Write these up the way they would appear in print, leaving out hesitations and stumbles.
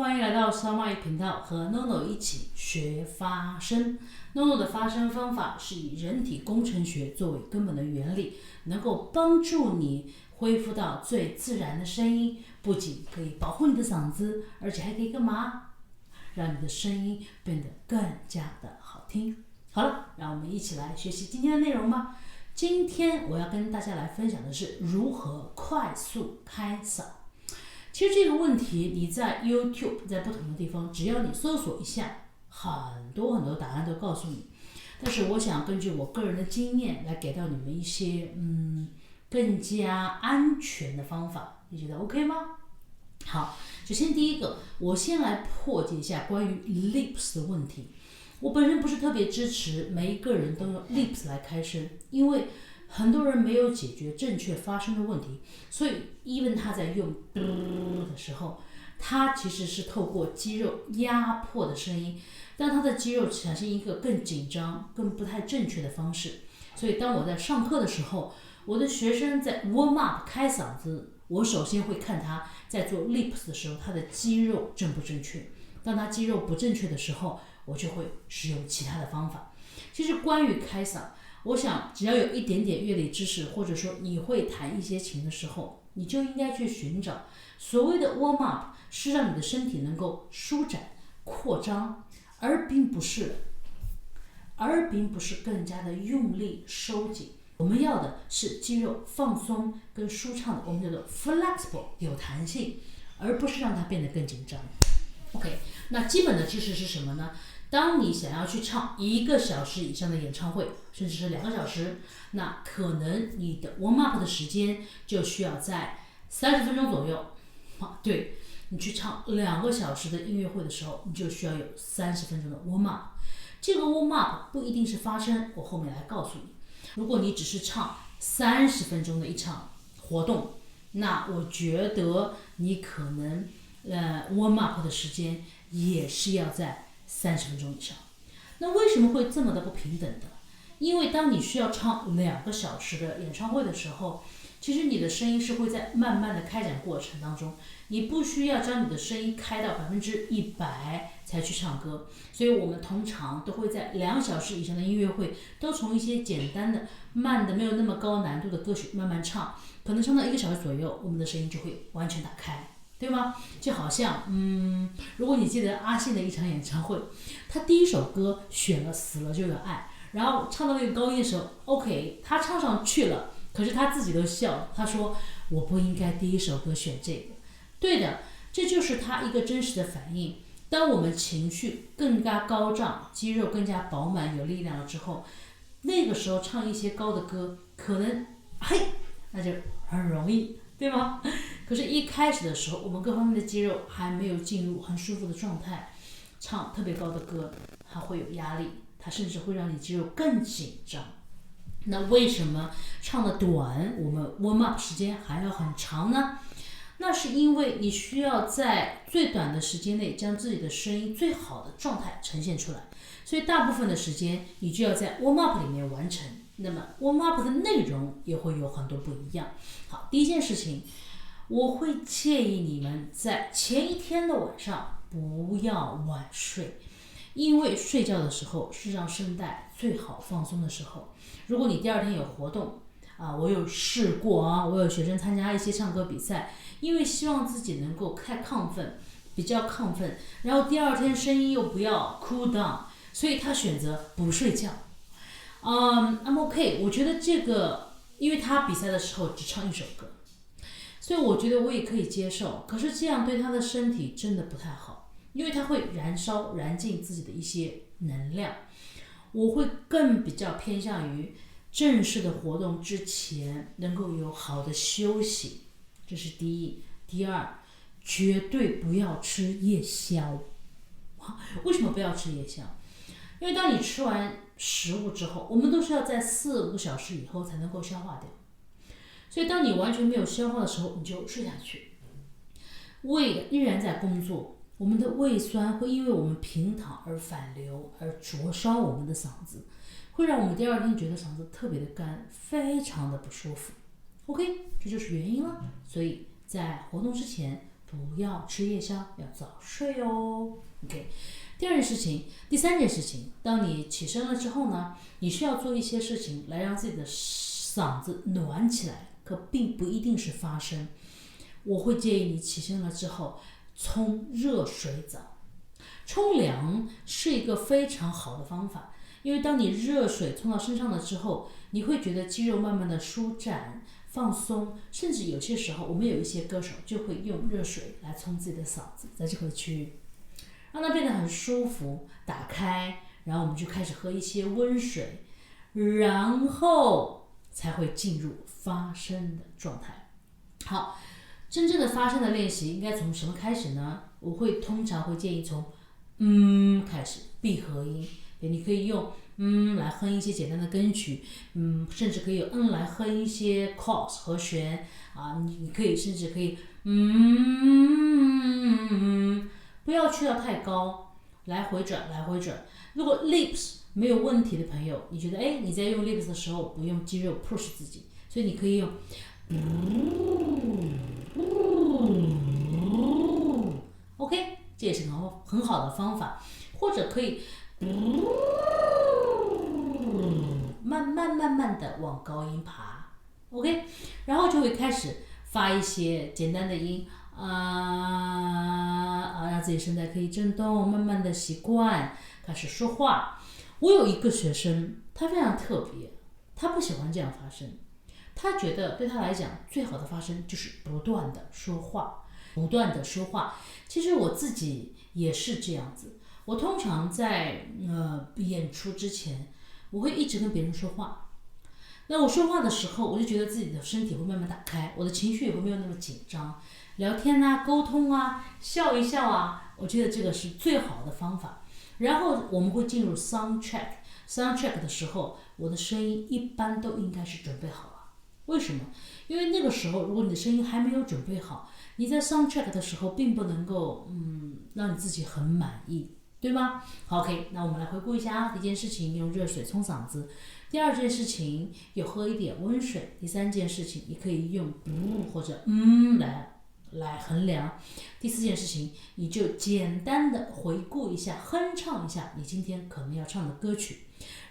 欢迎来到小蚂蚁频道，和 NONO 一起学发声。NONO 的发声方法是以人体工程学作为根本的原理，能够帮助你恢复到最自然的声音，不仅可以保护你的嗓子，而且还可以干嘛？让你的声音变得更加的好听。好了，让我们一起来学习今天的内容吧。今天我要跟大家来分享的是如何快速开嗓。其实这个问题你在 YouTube 在不同的地方，只要你搜索一下，很多答案都告诉你。但是我想根据我个人的经验来给到你们一些更加安全的方法，你觉得 OK 吗？好，首先第一个，我先来破解一下关于 lips 的问题。我本身不是特别支持每一个人都用 lips 来开声，因为很多人没有解决正确发声的问题，所以 even 他在用的时候，他其实是透过肌肉压迫的声音，让他的肌肉产生一个更紧张、更不太正确的方式。所以当我在上课的时候，我的学生在 warm up 开嗓子，我首先会看他在做 lips 的时候，他的肌肉正不正确。当他肌肉不正确的时候，我就会使用其他的方法。其实关于开嗓，我想只要有一点点乐理知识，或者说你会弹一些琴的时候，你就应该去寻找所谓的 warm up， 是让你的身体能够舒展、扩张，而并不是更加的用力收紧。我们要的是肌肉放松跟舒畅的，我们叫做 flexible， 有弹性，而不是让它变得更紧张。OK， 那基本的知识是什么呢？当你想要去唱1个小时以上的演唱会，甚至是2个小时，那可能你的 warm up 的时间就需要在30分钟左右。对，你去唱2个小时的音乐会的时候，你就需要有30分钟的 warm up。这个 warm up 不一定是发声，我后面来告诉你。如果你只是唱30分钟的一场活动，那我觉得你可能warm up 的时间也是要在30分钟以上。那为什么会这么的不平等的？因为当你需要唱2个小时的演唱会的时候，其实你的声音是会在慢慢的开展过程当中，你不需要将你的声音开到100%才去唱歌。所以我们通常都会在2小时以上的音乐会，都从一些简单的、慢的、没有那么高难度的歌曲慢慢唱，可能唱到1个小时左右，我们的声音就会完全打开。对吗？就好像，如果你记得阿信的一场演唱会，他第一首歌选了《死了就有爱》，然后唱到那个高音的时候 ，OK， 他唱上去了，可是他自己都笑了，他说：“我不应该第一首歌选这个。”对的，这就是他一个真实的反应。当我们情绪更加高涨，肌肉更加饱满有力量了之后，那个时候唱一些高的歌，可能那就很容易。对吗？可是，一开始的时候，我们各方面的肌肉还没有进入很舒服的状态，唱特别高的歌，它会有压力，它甚至会让你肌肉更紧张。那为什么唱的短，我们 warm up 时间还要很长呢？那是因为你需要在最短的时间内将自己的声音最好的状态呈现出来，所以大部分的时间你就要在 warm up 里面完成。那么 warm up 的内容也会有很多不一样。好，第一件事情，我会建议你们在前一天的晚上不要晚睡，因为睡觉的时候是让声带最好放松的时候。如果你第二天有活动我有试过我有学生参加一些唱歌比赛，因为希望自己能够比较亢奋，然后第二天声音又不要 cool down， 所以他选择不睡觉。I'm OK， 我觉得这个，因为他比赛的时候只唱1首歌，所以我觉得我也可以接受。可是这样对他的身体真的不太好，因为他会燃尽自己的一些能量。我会更比较偏向于正式的活动之前能够有好的休息，这是第一。第二，绝对不要吃夜宵。为什么不要吃夜宵？因为当你吃完食物之后，我们都是要在4-5个小时以后才能够消化掉，所以当你完全没有消化的时候，你就睡下去，胃依然在工作，我们的胃酸会因为我们平躺而反流，而灼烧我们的嗓子，会让我们第二天觉得嗓子特别的干，非常的不舒服。OK， 这就是原因了。所以在活动之前不要吃夜宵，要早睡哦。OK， 第三件事情，当你起身了之后呢，你需要做一些事情来让自己的嗓子暖起来，可并不一定是发声。我会建议你起身了之后冲热水澡，冲凉是一个非常好的方法，因为当你热水冲到身上了之后，你会觉得肌肉慢慢的舒展放松，甚至有些时候我们有一些歌手就会用热水来冲自己的嗓子，在这个区域让它变得很舒服，打开，然后我们就开始喝一些温水，然后才会进入发声的状态。好，真正的发声的练习应该从什么开始呢？我通常会建议从开始，闭合音，你可以用来哼一些简单的根曲，甚至可以用来哼一些 chords 和弦啊，你可以甚至可以不要去到太高，来回转。如果 lips 没有问题的朋友，你觉得你在用 lips 的时候不用肌肉 push 自己，所以你可以用OK， 这也是很好的方法，或者可以慢慢的往高音爬 OK， 然后就会开始发一些简单的音让自己声带可以震动，慢慢的习惯开始说话。我有一个学生，他非常特别，他不喜欢这样发声，他觉得对他来讲最好的发声就是不断的说话。其实我自己也是这样子，我通常在演出之前，我会一直跟别人说话。那我说话的时候，我就觉得自己的身体会慢慢打开，我的情绪也会没有那么紧张，聊天啊，沟通啊，笑一笑啊，我觉得这个是最好的方法。然后我们会进入 sound check 的时候，我的声音一般都应该是准备好了。为什么？因为那个时候如果你的声音还没有准备好，你在 sound check 的时候并不能够让你自己很满意，对吗？好 OK， 那我们来回顾一下第一件事情用热水冲嗓子，第二件事情有喝一点温水，第三件事情你可以用或者来衡量，第四件事情你就简单的回顾一下，哼唱一下你今天可能要唱的歌曲，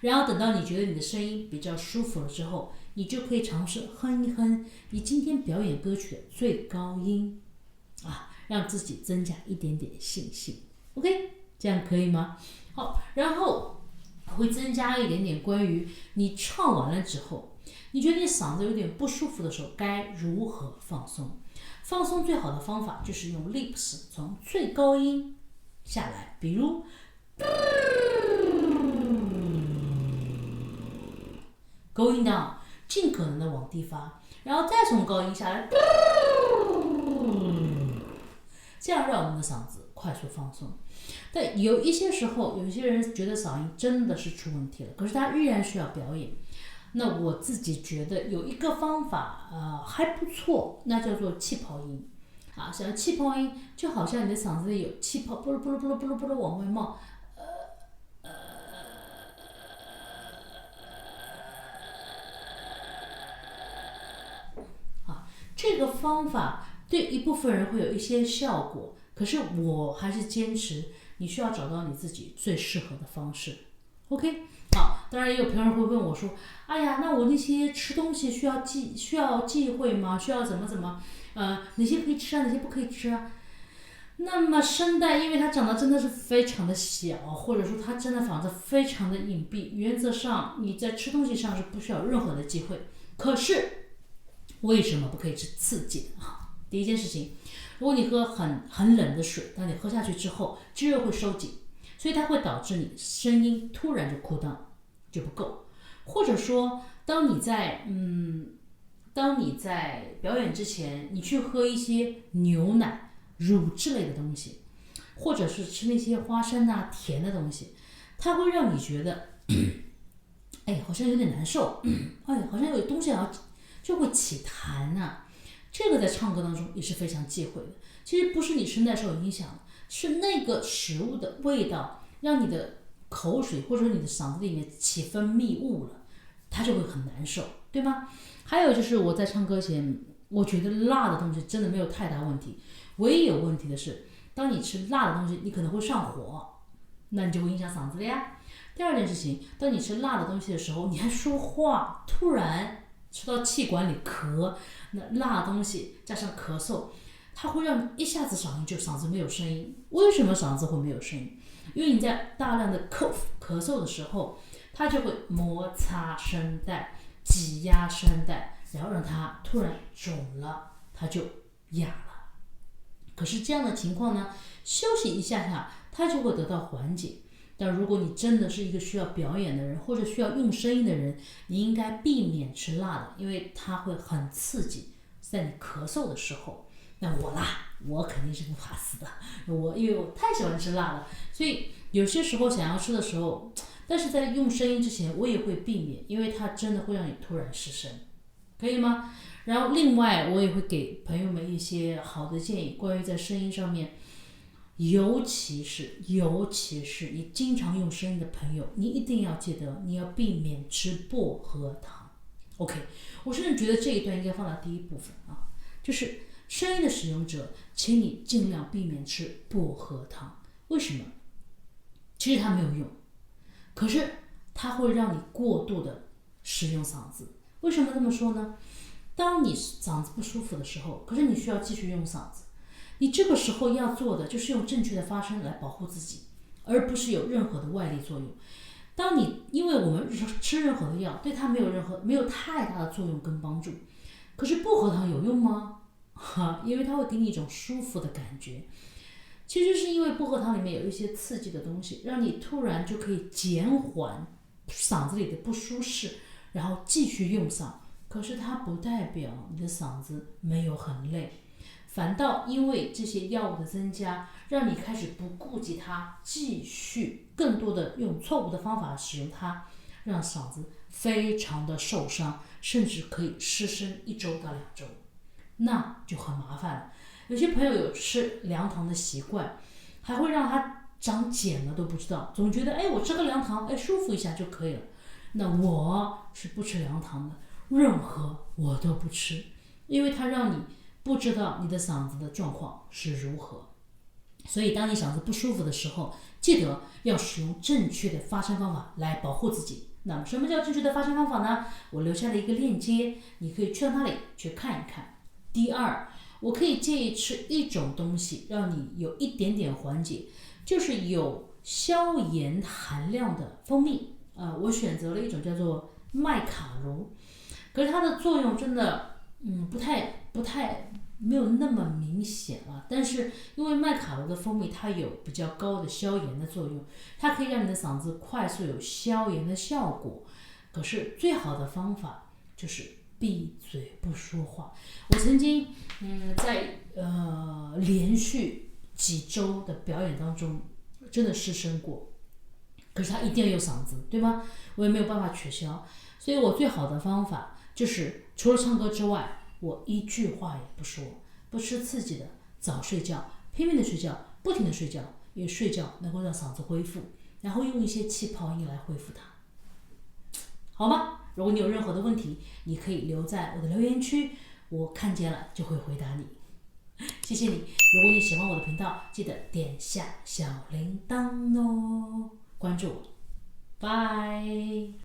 然后等到你觉得你的声音比较舒服了之后，你就可以尝试哼一哼你今天表演歌曲的最高音让自己增加一点点信心 OK， 这样可以吗？好，然后会增加一点点关于你唱完了之后，你觉得你嗓子有点不舒服的时候该如何放松。放松最好的方法就是用 lips 从最高音下来，比如going down， 尽可能的往低发，然后再从高音下来，这样让我们的嗓子快速放松。但有一些时候，有些人觉得嗓音真的是出问题了，可是他依然需要表演。那我自己觉得有一个方法还不错，那叫做气泡音像气泡音就好像你的嗓子里有气泡，啵噜啵噜啵噜啵噜啵噜往外冒，这个方法对一部分人会有一些效果，可是我还是坚持你需要找到你自己最适合的方式 OK。 好，当然也有朋友会问我说，哎呀，那我那些吃东西需要忌讳吗？需要怎么哪些可以吃哪些不可以吃那么声带因为它长得真的是非常的小，或者说它真的嗓子非常的隐蔽，原则上你在吃东西上是不需要任何的忌讳。可是为什么不可以吃刺激的第一件事情，如果你喝很冷的水，当你喝下去之后，肌肉会收紧，所以它会导致你声音突然就哭到就不够，或者说当你在表演之前，你去喝一些牛奶、乳制类的东西，或者是吃那些花生甜的东西，它会让你觉得好像有点难受，好像有东西就会起痰这个在唱歌当中也是非常忌讳的。其实不是你声带受影响，是那个食物的味道让你的口水或者你的嗓子里面起分泌物了，它就会很难受，对吗？还有就是我在唱歌前我觉得辣的东西真的没有太大问题，唯一有问题的是，当你吃辣的东西，你可能会上火，那你就会影响嗓子了呀。第二件事情，当你吃辣的东西的时候，你还说话，突然吃到气管里咳，那辣的东西加上咳嗽，它会让你一下子嗓子没有声音。为什么嗓子会没有声音？因为你在大量的咳嗽的时候，它就会摩擦声带、挤压声带，然后让它突然肿了，它就哑了。可是这样的情况呢，休息一下下，它就会得到缓解。但如果你真的是一个需要表演的人，或者需要用声音的人，你应该避免吃辣的，因为它会很刺激，在你咳嗽的时候。那我肯定是不怕死的，因为我太喜欢吃辣了，所以有些时候想要吃的时候，但是在用声音之前，我也会避免，因为它真的会让你突然失声，可以吗？然后另外，我也会给朋友们一些好的建议，关于在声音上面。尤其是你经常用声音的朋友，你一定要记得，你要避免吃薄荷糖。OK， 我甚至觉得这一段应该放到第一部分啊，就是声音的使用者，请你尽量避免吃薄荷糖。为什么？其实它没有用，可是它会让你过度的使用嗓子。为什么这么说呢？当你嗓子不舒服的时候，可是你需要继续用嗓子。你这个时候要做的就是用正确的发声来保护自己，而不是有任何的外力作用。因为我们吃任何的药，对它没有太大的作用跟帮助。可是薄荷糖有用吗？因为它会给你一种舒服的感觉。其实是因为薄荷糖里面有一些刺激的东西，让你突然就可以减缓嗓子里的不舒适，然后继续用嗓。可是它不代表你的嗓子没有很累。反倒因为这些药物的增加，让你开始不顾及它，继续更多的用错误的方法使用它，让嗓子非常的受伤，甚至可以失声1周到2周，那就很麻烦了。有些朋友有吃凉糖的习惯，还会让它长茧了都不知道，总觉得我吃个凉糖，舒服一下就可以了。那我是不吃凉糖的，任何我都不吃，因为它让你不知道你的嗓子的状况是如何。所以当你嗓子不舒服的时候，记得要使用正确的发声方法来保护自己。那么什么叫正确的发声方法呢？我留下了一个链接，你可以去到那里去看一看。第二，我可以建议吃一种东西，让你有一点点缓解，就是有消炎含量的蜂蜜。我选择了一种叫做麦卡卢，可是它的作用真的不太没有那么明显了。但是因为麦卡卢的蜂蜜它有比较高的消炎的作用，它可以让你的嗓子快速有消炎的效果。可是最好的方法就是闭嘴不说话。我曾经在连续几周的表演当中真的失声过，可是他一定要有嗓子，对吗？我也没有办法取消，所以我最好的方法就是除了唱歌之外，我一句话也不说，不吃刺激的，早睡觉，拼命的睡觉，不停的睡觉，因为睡觉能够让嗓子恢复，然后用一些气泡音来恢复它，好吗？如果你有任何的问题，你可以留在我的留言区，我看见了就会回答你。谢谢你，如果你喜欢我的频道，记得点下小铃铛哦，关注我，拜。